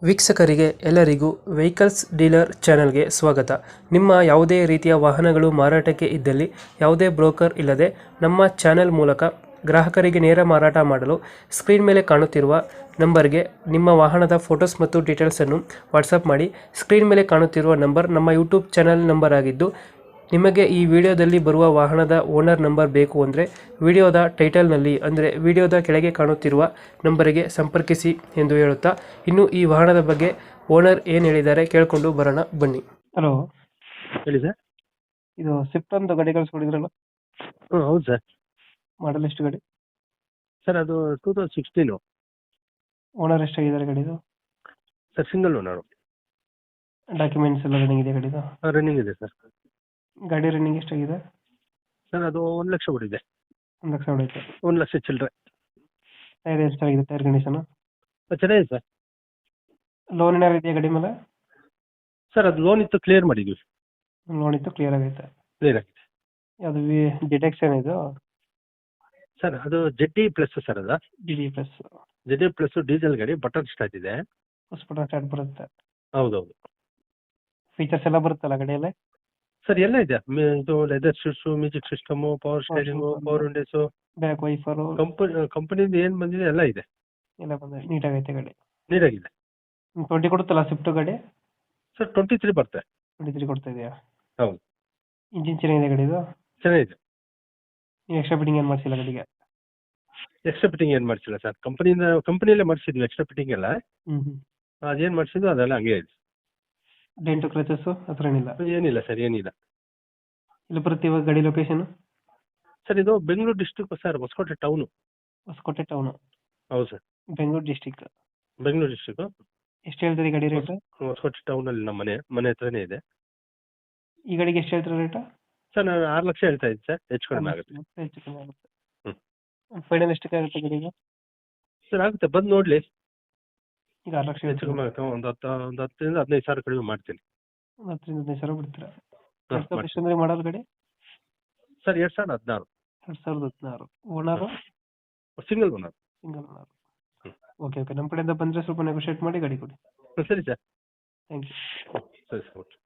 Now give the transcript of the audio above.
ವೀಕ್ಷಕರಿಗೆ ಎಲ್ಲರಿಗೂ vehicles dealer ಚಾನೆಲ್ಗೆ ಸ್ವಾಗತ. ನಿಮ್ಮ ಯಾವುದೇ ರೀತಿಯ ವಾಹನಗಳು ಮಾರಾಟಕ್ಕೆ ಇದ್ದಲ್ಲಿ ಯಾವುದೇ ಬ್ರೋಕರ್ ಇಲ್ಲದೆ ನಮ್ಮ ಚಾನೆಲ್ ಮೂಲಕ ಗ್ರಾಹಕರಿಗೆ ನೇರ ಮಾರಾಟ ಮಾಡಲು ಸ್ಕ್ರೀನ್ ಮೇಲೆ ಕಾಣುತ್ತಿರುವ ನಂಬರ್ಗೆ ನಿಮ್ಮ ವಾಹನದ ಫೋಟೋಸ್ ಮತ್ತು ಡೀಟೇಲ್ಸನ್ನು ವಾಟ್ಸಪ್ ಮಾಡಿ. ಸ್ಕ್ರೀನ್ ಮೇಲೆ ಕಾಣುತ್ತಿರುವ ನಂಬರ್ ನಮ್ಮ ಯೂಟ್ಯೂಬ್ ಚಾನೆಲ್ ನಂಬರ್ ಆಗಿದ್ದು, ನಿಮಗೆ ಈ ವಿಡಿಯೋದಲ್ಲಿ ಬರುವ ವಾಹನದ ಓನರ್ ನಂಬರ್ ಬೇಕು ಅಂದರೆ ವಿಡಿಯೋದ ಟೈಟಲ್ನಲ್ಲಿ ಅಂದರೆ ವಿಡಿಯೋದ ಕೆಳಗೆ ಕಾಣುತ್ತಿರುವ ನಂಬರಿಗೆ ಸಂಪರ್ಕಿಸಿ ಎಂದು ಹೇಳುತ್ತಾ, ಇನ್ನು ಈ ವಾಹನದ ಬಗ್ಗೆ ಓನರ್ ಏನು ಹೇಳಿದ್ದಾರೆ ಕೇಳಿಕೊಂಡು ಬರೋಣ ಬನ್ನಿ. ಹಲೋ, ಹೇಳಿ ಸರ್. ಇದು ಸ್ವಿಫ್ಟ್ ಒಂದು ಗಾಡಿ ಕಳಿಸ್ಕೊಡಿದ್ರಲ್ಲ, ಹೌದು ಸರ್. ಮಾಡಲ್ ಎಷ್ಟು ಗಾಡಿ? ಸರ್ ಅದು 2016 ಓನರ್ ಎಷ್ಟಾಗಿದ್ದಾರೆ ಗಾಡಿದು? Sir single owner. ಡಾಕ್ಯುಮೆಂಟ್ಸ್ ಎಲ್ಲ ರನ್ನಿಂಗ್ ಇದೆ ಗಾಡಿದು? ರನ್ನಿಂಗ್ ಇದೆ ಸರ್. ಗಾಡಿ ರನ್ನಿಂಗ್ ಎಷ್ಟಾಗಿದೆ? ಸರ್ ಅದು 1 ಲಕ್ಷ ಹೊಡಿದೆ. 1 ಲಕ್ಷ ಹೊಡೆಯುತ್ತೆ. 1 ಲಕ್ಷ ಚಿಲ್ಲರೆ. ಟೈರ್ ಎಷ್ಟಾಗಿದೆ? ಟೈರ್ ಕಂಡೀಷನ್ ಚೆನ್ನಾಗಿದೆ ಸರ್. ಲೋನ್ ಏನಾರು ಇದೆಯಾ ಗಾಡಿ ಮೇಲೆ? ಸರ್ ಅದು ಲೋನ್ ಇತ್ತು, ಕ್ಲಿಯರ್ ಮಾಡಿದ್ವಿ. ಲೋನ್ ಇತ್ತು, ಕ್ಲಿಯರ್ ಆಗೈತೆ. ಕ್ಲಿಯರ್ ಆಗಿದೆ. ಅದು ಡಿಟೆಕ್ಸ್ ಏನಿದು? ಸರ್ ಅದು ಜೆಡ್ಡಿ ಪ್ಲಸ್ ಸರ್. ಅದ ಡಿ ಪ್ಲಸ್. ಜೆಡ್ಡಿ ಪ್ಲಸ್ ಡೀಸೆಲ್ ಗಾಡಿ, ಬಟನ್ ಸ್ಟಾರ್ಟ್ ಇದೆ. ಸ್ಟಾರ್ಟ್ ಬರುತ್ತೆ. ಹೌದೌದು. ಫೀಚರ್ಸ್ ಎಲ್ಲ ಬರುತ್ತಲ್ಲ ಗಾಡಿಯಲ್ಲಿ? ಸರ್ ಎಲ್ಲ ಇದೆ. ಇದು leather sheets, music system, power steering, power windows, back wiper ಕಂಪನಿಯಿಂದ ಏನು ಬಂದಿದೆ ಎಲ್ಲ ಇದೆ. ಎಲ್ಲ ಬಂದ ನೀಟಾಗೈತೆ ಗಾಡಿ. ನೀಟಾಗಿದೆ. 20 ಕೊಡುತ್ತಲ್ಲ ಸ್ವಿಫ್ಟ್ ಗಾಡಿ? ಸರ್ 23 ಬರುತ್ತೆ. 23 ಕೊಡ್ತಾ ಇದೆಯಾ? ಹೌದು. ಇಂಜಿನ್ ಚೆನ್ನಾಗಿದೆ ಗಾಡಿದು? ಚೆನ್ನಾಗಿದೆ. ನೀವು ಎಕ್ಸ್ಟ್ರಾ ಫಿಟ್ಟಿಂಗ್ ಏನು ಮಾಡಿಸಿಲ್ಲ ಗಾಡಿಗೆ? ಎಕ್ಸ್ಟ್ರಾ ಫಿಟ್ಟಿಂಗ್ ಏನು ಮಾಡಿಸಿಲ್ಲ ಸರ್. ಕಂಪನಿಯಲ್ಲೇ ಮಾಡಿಸಿದ್ವಿ ಎಕ್ಸ್ಟ್ರಾ ಫಿಟ್ಟಿಂಗ್ ಎಲ್ಲ. ಅದೇನು ಮಾಡಿಸಿದ್ವು ಅದೆಲ್ಲ ಹಂಗೆ ಇದೆ. ಡೆಂಟು ಕ್ರಚಸ್ಸು ಹತ್ರ ಏನಿಲ್ಲ? ಏನಿಲ್ಲ ಸರ್, ಏನಿಲ್ಲ. ಇಲ್ಲಿ ಬರುತ್ತೆ ಇವಾಗ ಗಾಡಿ ಲೊಕೇಶನ್? ಸರ್ ಇದು Bengaluru district sir, Hosakote town. Hosakote town? ಹೌದು sir. Bengaluru district. Bengaluru district. ಎಷ್ಟು ಹೇಳ್ತೀರಿ ಗಾಡಿ ರೇಟ್? ಹೊಸಕೋಟೆ ಟೌನಲ್ಲಿ ನಮ್ಮ ಮನೆ ಹತ್ರನೇ ಇದೆ. ಈ ಗಾಡಿಗೆ ಎಷ್ಟು ಹೇಳ್ತೀರಾ ರೇಟ್? ಸರ್ ನಾನು 6 ಲಕ್ಷ ಹೇಳ್ತಾ ಇದ್ದೀನಿ ಸರ್, ಹೆಚ್ಚು ಕಡಿಮೆ ಆಗುತ್ತೆ. ಹೆಚ್ಚು ಕಡಿಮೆ ಆಗುತ್ತೆ. ಫೈನಲ್ ಎಷ್ಟಕ್ಕೆ ಆಗುತ್ತೆ ಗಾಡಿಗೆ? ಸರ್ ಆಗುತ್ತೆ, ಬಂದು ನೋಡಲಿ. ಈಗ 6 ಲಕ್ಷ ಹೆಚ್ಚು ಕಡಿಮೆ ಆಗುತ್ತೆ. ಒಂದು 10ರಿಂದ 15 ಸಾವಿರ ಕಡಿಮೆ ಮಾಡ್ತೀನಿ. 10ರಿಂದ 15 ಸಾವಿರ ಬಿಡ್ತೀರಾ? ಎಷ್ಟು ಅಂದ್ರೆ ಮಾಡಲ್ ಗಾಡಿ? Sir 2016. 2016. Owner? Single owner. Single owner. Okay. ನಮ್ಮ ಕಡೆಯಿಂದ ಬಂದರೆ ಸ್ವಲ್ಪ ನೆಗೋಷಿಯೇಟ್ ಮಾಡಿ ಗಾಡಿ ಕೊಡಿ. ಸರಿ ಸರ್. Thank you. ಸರಿ ಸರ್, ಓಕೆ.